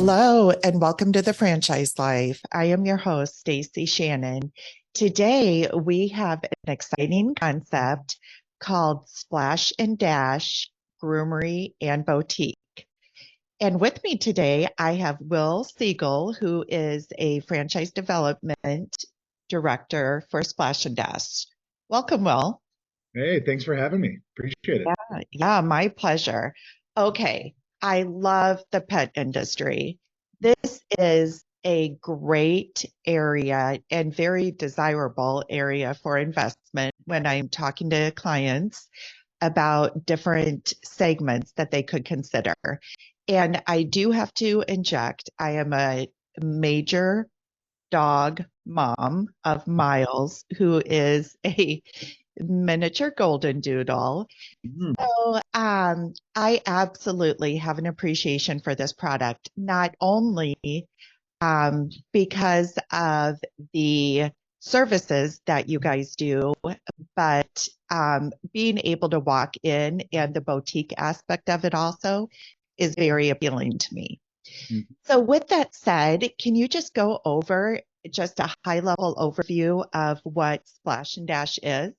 Hello, and welcome to the Franchise Life. I am your host, Stacie Shannon. Today, we have an exciting concept called Splash and Dash Groomerie and Boutique. And with me today, I have Will Siegel, who is a franchise development director for Splash and Dash. Welcome, Will. Hey, thanks for having me. Appreciate it. Yeah, my pleasure. Okay, I love the pet industry. This is a great area and very desirable area for investment when I'm talking to clients about different segments that they could consider. And I do have to inject, I am a major dog mom of Miles, who is a miniature golden doodle. Mhm. So I absolutely have an appreciation for this product, not only because of the services that you guys do, but being able to walk in and the boutique aspect of it also is very appealing to me. Mhm. So with that said, can you just go over just a high level overview of what Splash and Dash is?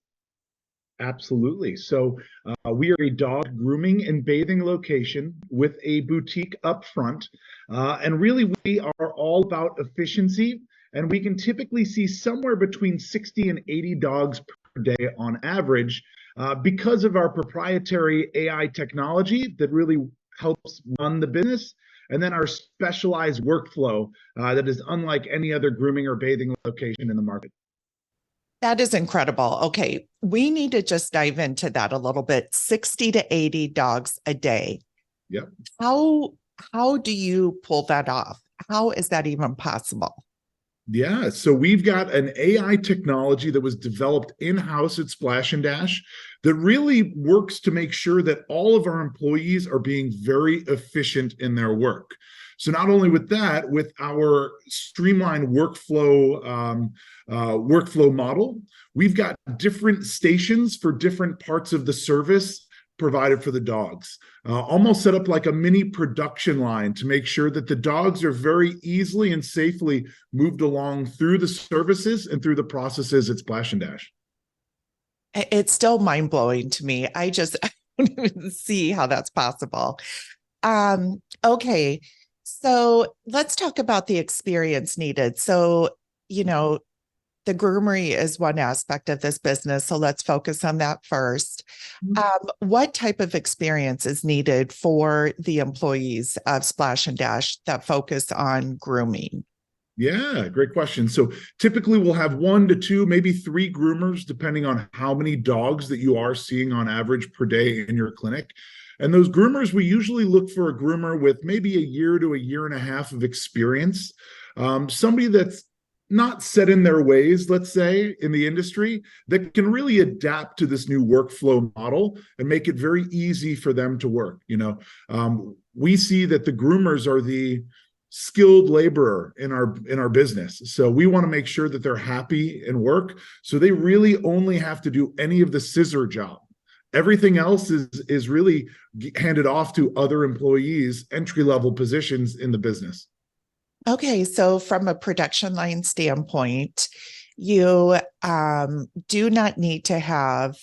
Absolutely. We are a dog grooming and bathing location with a boutique up front. And really, we are all about efficiency. And we can typically see somewhere between 60 and 80 dogs per day on average because of our proprietary AI technology that really helps run the business. And then our specialized workflow that is unlike any other grooming or bathing location in the market. That is incredible. Okay, we need to just dive into that a little bit. 60 to 80 dogs a day. Yep. How how do you pull that off? How is that even possible? Yeah, so we've got an AI technology that was developed in-house at Splash and Dash that really works to make sure that all of our employees are being very efficient in their work. So not only with that, with our streamlined workflow model, we've got different stations for different parts of the service provided for the dogs, almost set up like a mini production line to make sure that the dogs are very easily and safely moved along through the services and through the processes at Splash and Dash. It's still mind blowing to me. I don't even see how that's possible. Okay, so let's talk about the experience needed. So, you know, the groomery is one aspect of this business, so let's focus on that first. What type of experience is needed for the employees of Splash and Dash that focus on grooming? Yeah, great question. So typically we'll have 1 to 2, maybe 3 groomers, depending on how many dogs that you are seeing on average per day in your clinic. And those groomers, we usually look for a groomer with maybe a year to a year and a half of experience. Somebody that's not set in their ways, let's say, in the industry, that can really adapt to this new workflow model and make it very easy for them to work. We see that the groomers are the skilled laborer in our business. So we want to make sure that they're happy in work. So they really only have to do any of the scissor job. Everything else is really handed off to other employees, entry-level positions in the business. Okay, so from a production line standpoint, you do not need to have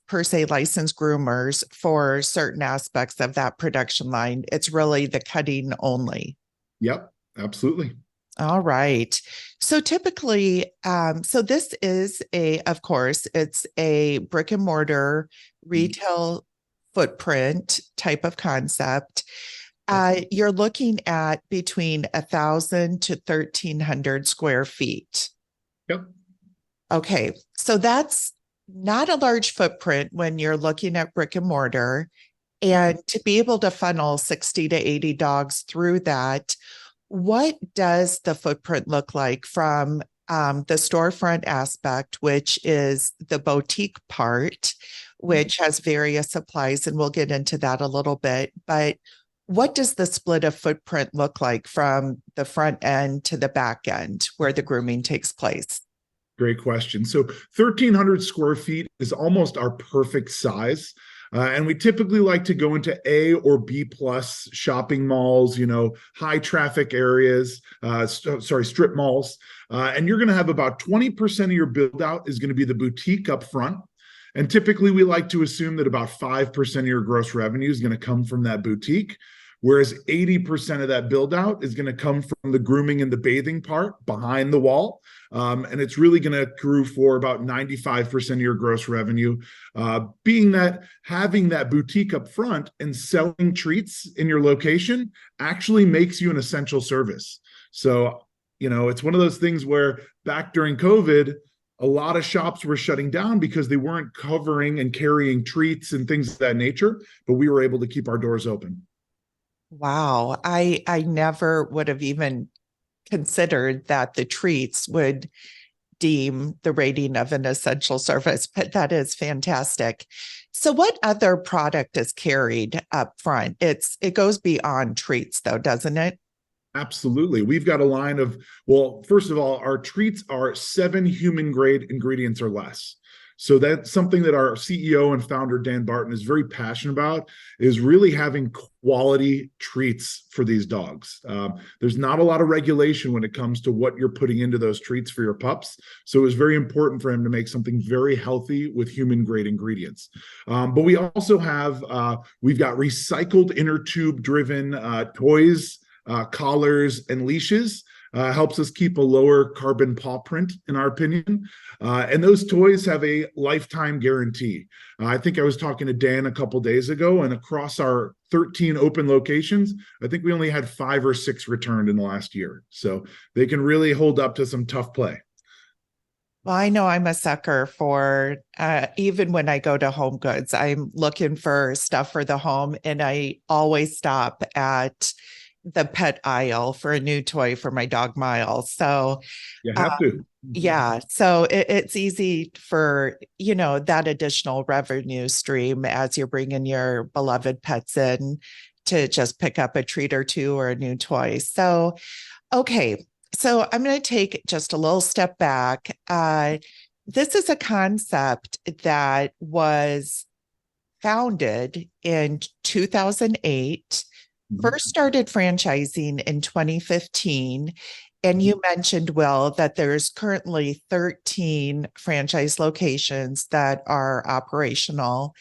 per se licensed groomers for certain aspects of that production line. It's really the cutting only. Yep, absolutely. All right. So typically, so this is of course, it's a brick and mortar retail footprint type of concept. You're looking at between 1,000 to 1,300 square feet. Yep. Okay, so that's not a large footprint when you're looking at brick and mortar. And to be able to funnel 60 to 80 dogs through that, what does the footprint look like from the storefront aspect, which is the boutique part, which has various supplies, and we'll get into that a little bit. But what does the split of footprint look like from the front end to the back end where the grooming takes place? Great question. So 1,300 square feet is almost our perfect size. And we typically like to go into A or B plus shopping malls, high traffic areas, strip malls. And you're going to have about 20% of your build out is going to be the boutique up front. And typically we like to assume that about 5% of your gross revenue is going to come from that boutique, whereas 80% of that build out is going to come from the grooming and the bathing part behind the wall. And it's really going to accrue for about 95% of your gross revenue, being that having that boutique up front and selling treats in your location actually makes you an essential service. So, it's one of those things where back during COVID, a lot of shops were shutting down because they weren't covering and carrying treats and things of that nature, but we were able to keep our doors open. Wow. I never would have even considered that the treats would deem the rating of an essential service, but that is fantastic. So what other product is carried up front? It goes beyond treats though, doesn't it? Absolutely. We've got a line of, well, first of all, our treats are 7 human grade ingredients or less. So that's something that our CEO and founder, Dan Barton, is very passionate about, is really having quality treats for these dogs. There's not a lot of regulation when it comes to what you're putting into those treats for your pups. So it was very important for him to make something very healthy with human grade ingredients. But we also have, we've got recycled inner tube driven toys, collars, and leashes. Helps us keep a lower carbon paw print, in our opinion. And those toys have a lifetime guarantee. I think I was talking to Dan a couple days ago, and across our 13 open locations, I think we only had 5 or 6 returned in the last year. So they can really hold up to some tough play. Well, I know I'm a sucker for, even when I go to Home Goods, I'm looking for stuff for the home, and I always stop at the pet aisle for a new toy for my dog Miles. So You have to. yeah, so it's easy for, that additional revenue stream as you're bringing your beloved pets in to just pick up a treat or two or a new toy. So, okay. So I'm going to take just a little step back. This is a concept that was founded in 2008. First started franchising in 2015. And you mentioned, Will, that there's currently 13 franchise locations that are operational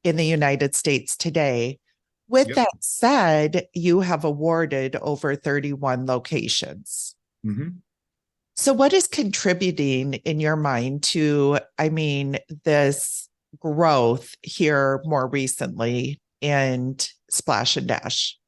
in the United States today. With Yep. that said, you have awarded over 31 locations. Mm-hmm. So what is contributing in your mind to, this growth here more recently in Splash and Dash?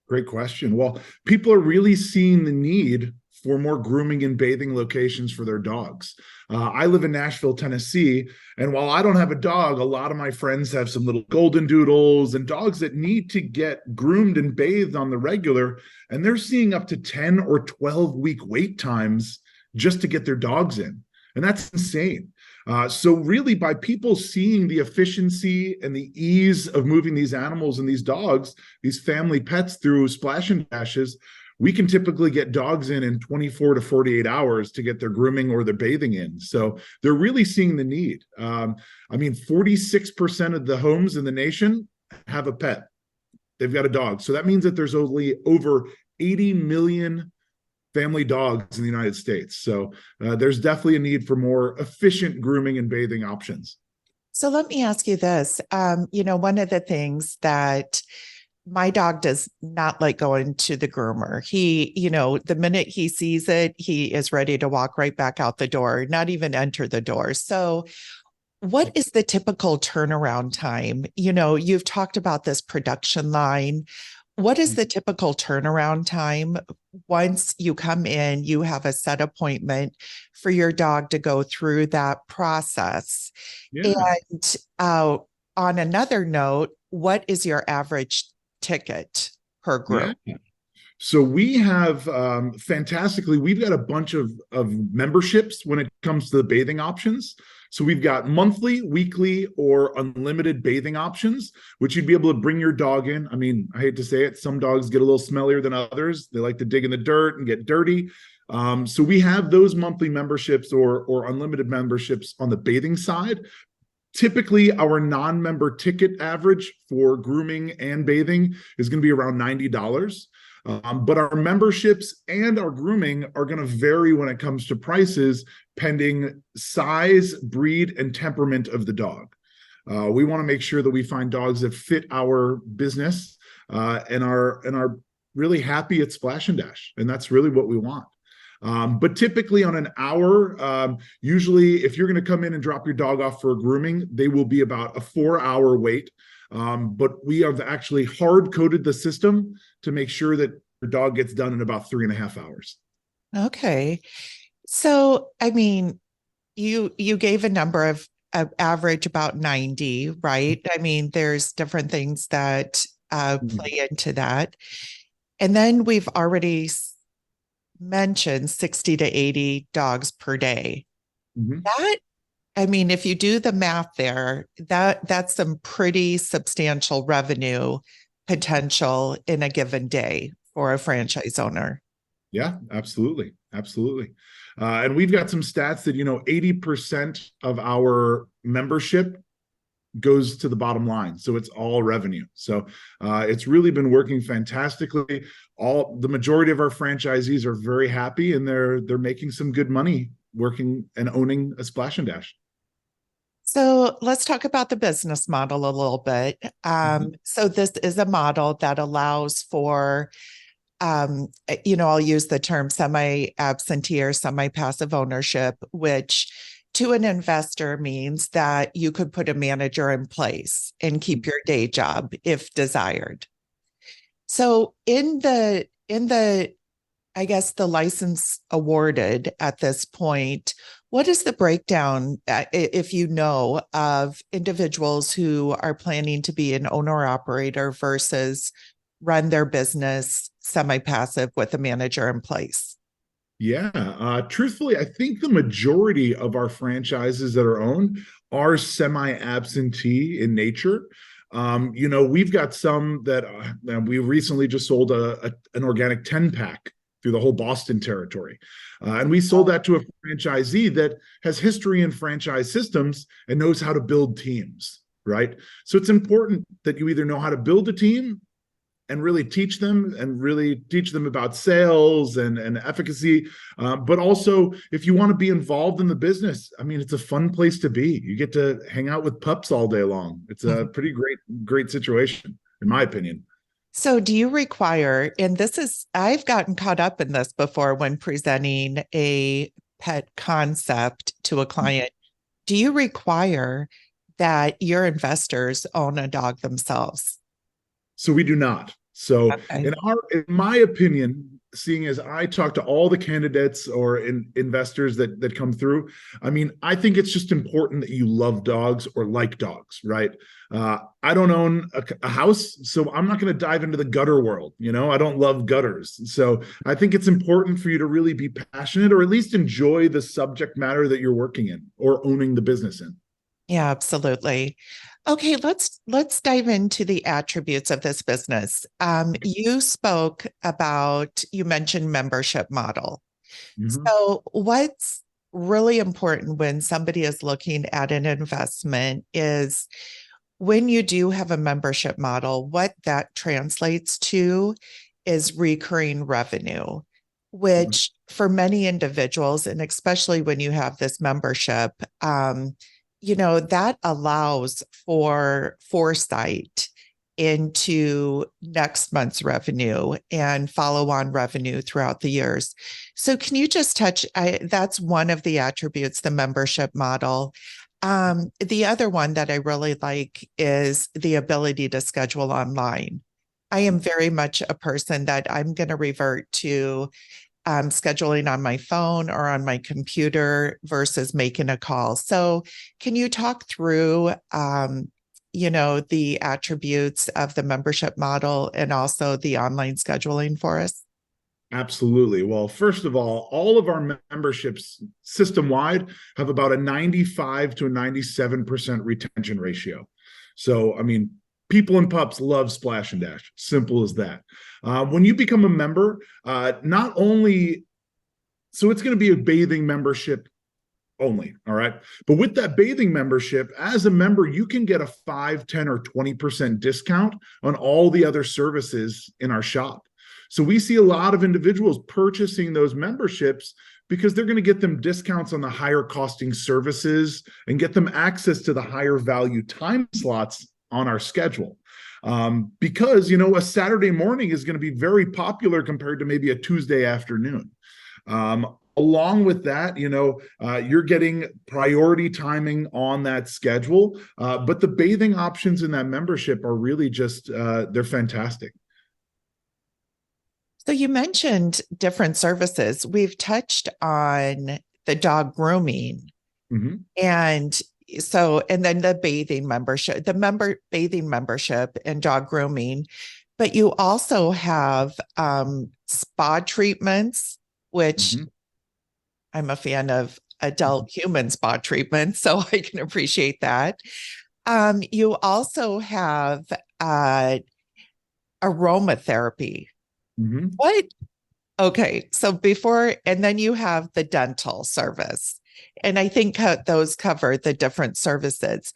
Great question. Well, people are really seeing the need for more grooming and bathing locations for their dogs. I live in Nashville, Tennessee, and while I don't have a dog, a lot of my friends have some little golden doodles and dogs that need to get groomed and bathed on the regular, and they're seeing up to 10 or 12-week wait times just to get their dogs in. And that's insane. So really, by people seeing the efficiency and the ease of moving these animals and these dogs, these family pets through splash and dashes, we can typically get dogs in 24 to 48 hours to get their grooming or their bathing in. So they're really seeing the need. 46% of the homes in the nation have a pet. They've got a dog. So that means that there's only over 80 million family dogs in the United States. So there's definitely a need for more efficient grooming and bathing options. So let me ask you this. One of the things that my dog does not like going to the groomer. He, the minute he sees it, he is ready to walk right back out the door, not even enter the door. So what is the typical turnaround time? You've talked about this production line. What is the typical turnaround time once you come in, you have a set appointment for your dog to go through that process? Yeah. And on another note, what is your average ticket per group? Yeah. So we have, fantastically, we've got a bunch of memberships when it comes to the bathing options. So we've got monthly, weekly, or unlimited bathing options, which you'd be able to bring your dog in. I hate to say it, some dogs get a little smellier than others. They like to dig in the dirt and get dirty. So we have those monthly memberships or unlimited memberships on the bathing side. Typically, our non-member ticket average for grooming and bathing is going to be around $90. But our memberships and our grooming are going to vary when it comes to prices, pending size, breed, and temperament of the dog. We want to make sure that we find dogs that fit our business and are really happy at Splash and Dash, and that's really what we want. But typically on an hour, usually if you're going to come in and drop your dog off for a grooming, they will be about a 4-hour wait. But we have actually hard-coded the system to make sure that your dog gets done in about 3.5 hours. Okay. So, I mean, you gave a number of average about 90, right? I mean, there's different things that play into that. And then we've already mentioned 60 to 80 dogs per day. That, I mean, if you do the math there, that's some pretty substantial revenue potential in a given day for a franchise owner. Yeah, absolutely. Absolutely. And we've got some stats that, 80% of our membership goes to the bottom line. So it's all revenue. So it's really been working fantastically. The majority of our franchisees are very happy, and they're making some good money working and owning a Splash and Dash. So let's talk about the business model a little bit. So this is a model that allows for, I'll use the term semi-absentee or semi-passive ownership, which to an investor means that you could put a manager in place and keep your day job if desired. So in the I guess the license awarded at this point, what is the breakdown, if you know, of individuals who are planning to be an owner operator versus run their business semi-passive with a manager in place? Yeah, truthfully, I think the majority of our franchises that are owned are semi-absentee in nature. We've got some that we recently just sold an organic 10-pack through the whole Boston territory. And we sold that to a franchisee that has history in franchise systems and knows how to build teams, right? So it's important that you either know how to build a team and really teach them about sales and efficacy. But also, if you want to be involved in the business, I mean, it's a fun place to be. You get to hang out with pups all day long. It's a pretty great situation, in my opinion. So do you require, and I've gotten caught up in this before when presenting a pet concept to a client. Do you require that your investors own a dog themselves? So we do not. So Okay. in my opinion, seeing as I talk to all the candidates or investors that come through, I mean, I think it's just important that you love dogs or like dogs, right? I don't own a house, so I'm not going to dive into the gutter world. I don't love gutters. So I think it's important for you to really be passionate or at least enjoy the subject matter that you're working in or owning the business in. Yeah, absolutely. Okay, let's dive into the attributes of this business. You mentioned membership model. So what's really important when somebody is looking at an investment is when you do have a membership model, what that translates to is recurring revenue, which for many individuals, and especially when you have this membership, that allows for foresight into next month's revenue and follow-on revenue throughout the years. So can you just that's one of the attributes, the membership model. The other one that I really like is the ability to schedule online. I am very much a person that I'm going to revert to scheduling on my phone or on my computer versus making a call. So can you talk through, the attributes of the membership model and also the online scheduling for us? Absolutely. Well, first of all of our memberships system-wide have about a 95 to a 97% retention ratio. So, I mean, people and pups love Splash and Dash. Simple as that. When you become a member, so it's going to be a bathing membership only. All right. But with that bathing membership, as a member, you can get a 5, 10, or 20% discount on all the other services in our shop. So we see a lot of individuals purchasing those memberships because they're going to get them discounts on the higher costing services and get them access to the higher value time slots on our schedule. Because, a Saturday morning is going to be very popular compared to maybe a Tuesday afternoon. Along with that, you're getting priority timing on that schedule. But the bathing options in that membership are really just, they're fantastic. So you mentioned different services. We've touched on the dog grooming. Mm-hmm. And then the bathing membership, bathing membership and dog grooming. But you also have spa treatments, which I'm a fan of adult human spa treatments, so I can appreciate that. You also have aromatherapy. What? Okay, so and then you have the dental service. And I think those cover the different services.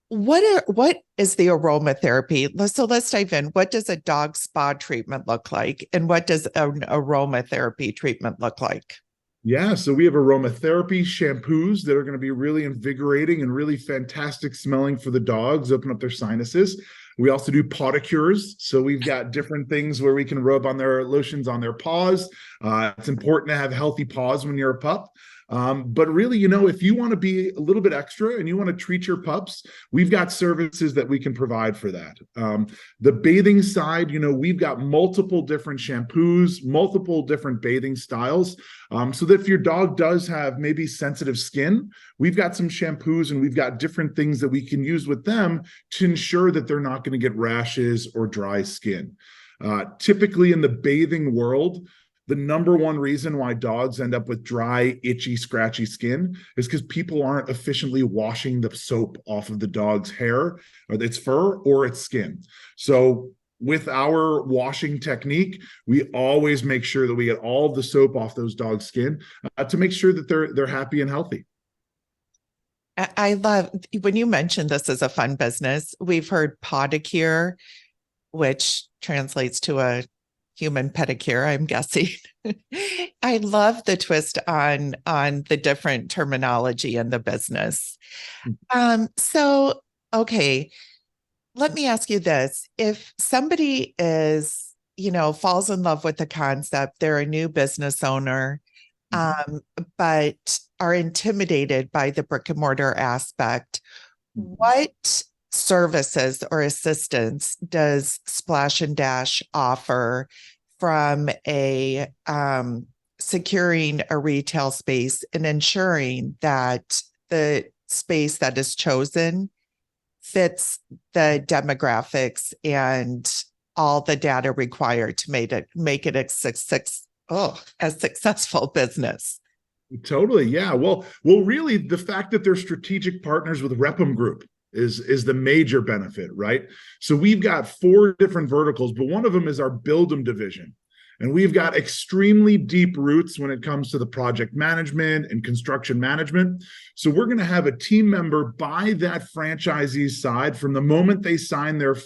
What is the aromatherapy? So let's dive in. What does a dog spa treatment look like? And what does an aromatherapy treatment look like? Yeah, so we have aromatherapy shampoos that are going to be really invigorating and really fantastic smelling for the dogs, open up their sinuses. We also do podicures. So we've got different things where we can rub on their lotions on their paws. It's important to have healthy paws when you're a pup. But really, if you want to be a little bit extra and you want to treat your pups, we've got services that we can provide for that. The bathing side, we've got multiple different shampoos, multiple different bathing styles. So that if your dog does have maybe sensitive skin, we've got some shampoos and we've got different things that we can use with them to ensure that they're not going to get rashes or dry skin. Typically in the bathing world, the number one reason why dogs end up with dry, itchy, scratchy skin is because people aren't efficiently washing the soap off of the dog's hair, or its fur, or its skin. So with our washing technique, we always make sure that we get all of the soap off those dogs' skin to make sure that they're happy and healthy. I love when you mentioned this as a fun business. We've heard podicure, which translates to a human pedicure, I'm guessing. I love the twist on the different terminology in the business. So, okay, let me ask you this. If somebody is, falls in love with the concept, they're a new business owner, but are intimidated by the brick and mortar aspect, what services or assistance does Splash and Dash offer from a securing a retail space and ensuring that the space that is chosen fits the demographics and all the data required to make it a successful business? Totally, yeah. Well, really, the fact that they're strategic partners with Repum Group is the major benefit, right? So we've got 4 different verticals, but one of them is our Build 'em division. And we've got extremely deep roots when it comes to the project management and construction management. So we're going to have a team member by that franchisee's side from the moment they sign their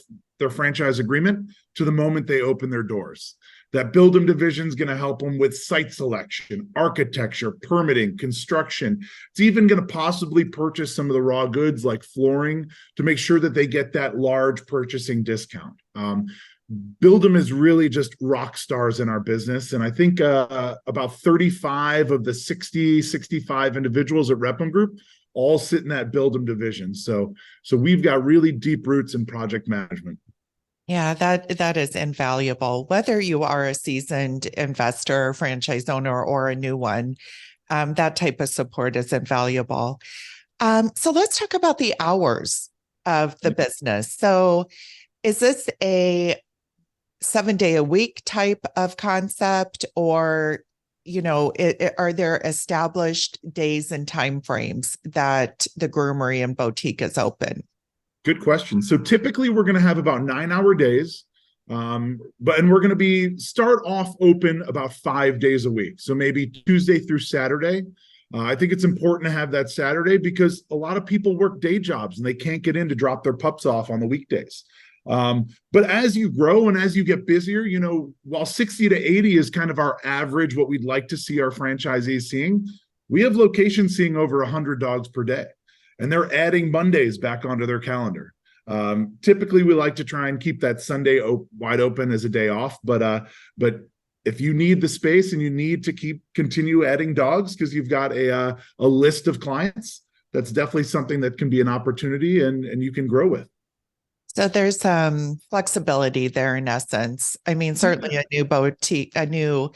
franchise agreement to the moment they open their doors. That Build 'em division is going to help them with site selection, architecture, permitting, construction. It's even going to possibly purchase some of the raw goods like flooring to make sure that they get that large purchasing discount. Build 'em is really just rock stars in our business. And I think about 35 of the 65 individuals at Repum Group all sit in that Build 'em division. So we've got really deep roots in project management. Yeah, that is invaluable. Whether you are a seasoned investor, franchise owner, or a new one, that type of support is invaluable. So let's talk about the hours of the business. So is this a 7-day-a-week type of concept, or, are there established days and timeframes that the Groomerie and boutique is open? Good question. So typically we're going to have about 9-hour days, and we're going to start off open about 5 days a week. So maybe Tuesday through Saturday. I think it's important to have that Saturday because a lot of people work day jobs and they can't get in to drop their pups off on the weekdays. But as you grow and as you get busier, while 60 to 80 is kind of our average, what we'd like to see our franchisees seeing, we have locations seeing over 100 dogs per day, and they're adding Mondays back onto their calendar. Typically, we like to try and keep that Sunday wide open as a day off, but if you need the space and you need to continue adding dogs because you've got a list of clients, that's definitely something that can be an opportunity and you can grow with. So there's some flexibility there in essence. I mean, certainly a new boutique, a new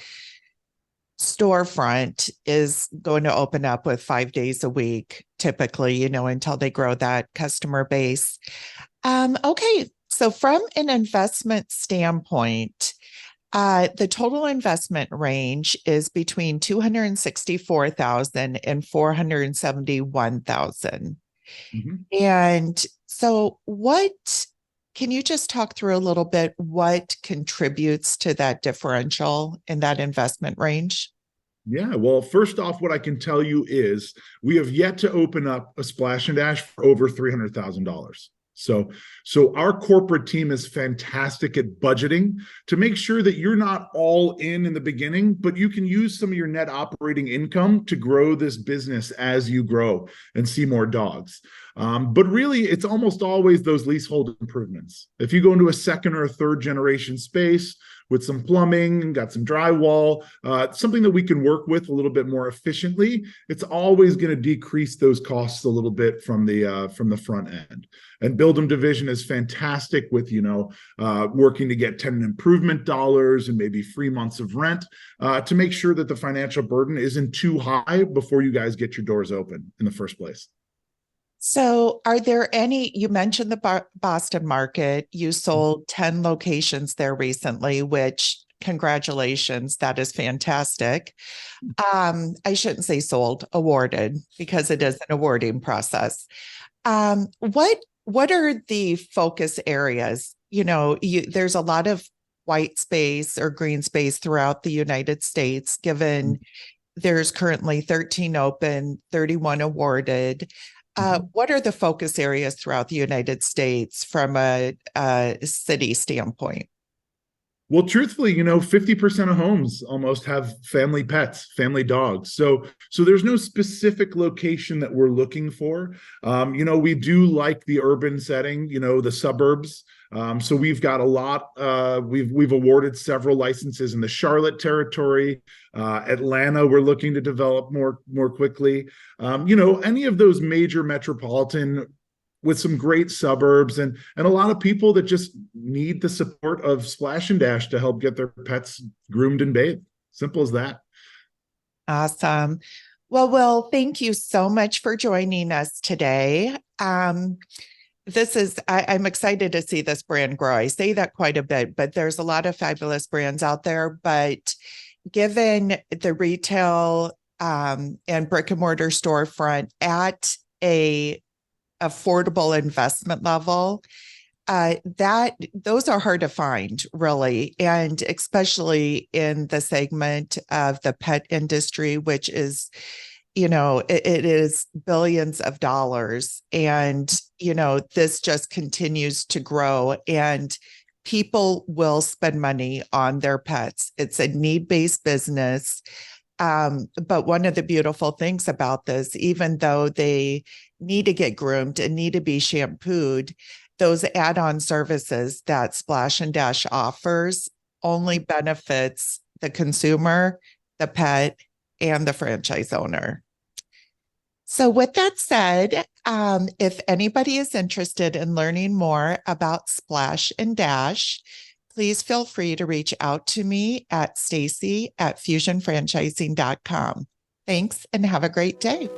storefront is going to open up with 5 days a week, typically, until they grow that customer base. Okay. So from an investment standpoint, the total investment range is between $264,000 and $471,000. Mm-hmm. And so can you just talk through a little bit what contributes to that differential in that investment range? Yeah, well, first off, what I can tell you is we have yet to open up a Splash and Dash for over $300,000. So our corporate team is fantastic at budgeting to make sure that you're not all in the beginning, but you can use some of your net operating income to grow this business as you grow and see more dogs. But really, it's almost always those leasehold improvements. If you go into a second or a third generation space with some plumbing, got some drywall, something that we can work with a little bit more efficiently, it's always going to decrease those costs a little bit from the front end. And Build-em division is fantastic with, working to get tenant improvement dollars and maybe free months of rent to make sure that the financial burden isn't too high before you guys get your doors open in the first place. So are there you mentioned the Boston market, you sold 10 locations there recently, which congratulations, that is fantastic. I shouldn't say sold, awarded, because it is an awarding process. What are the focus areas? There's a lot of white space or green space throughout the United States, given there's currently 13 open, 31 awarded. What are the focus areas throughout the United States from a city standpoint? Well, truthfully, 50% of homes almost have family pets, family dogs. So there's no specific location that we're looking for. We do like the urban setting, the suburbs. So we've got a lot. We've awarded several licenses in the Charlotte territory. Atlanta, we're looking to develop more quickly. Any of those major metropolitan with some great suburbs and a lot of people that just need the support of Splash and Dash to help get their pets groomed and bathed. Simple as that. Awesome. Well, Will, thank you so much for joining us today. I'm excited to see this brand grow. I say that quite a bit, but there's a lot of fabulous brands out there. But given the retail and brick and mortar storefront at a affordable investment level, those are hard to find, really, and especially in the segment of the pet industry, which is, it is billions of dollars, and this just continues to grow, and people will spend money on their pets. It's a need-based business. But one of the beautiful things about this, even though they need to get groomed and need to be shampooed, those add-on services that Splash and Dash offers only benefits the consumer, the pet, and the franchise owner. So with that said, if anybody is interested in learning more about Splash and Dash, please feel free to reach out to me at Stacie@fusionfranchising.com. Thanks and have a great day.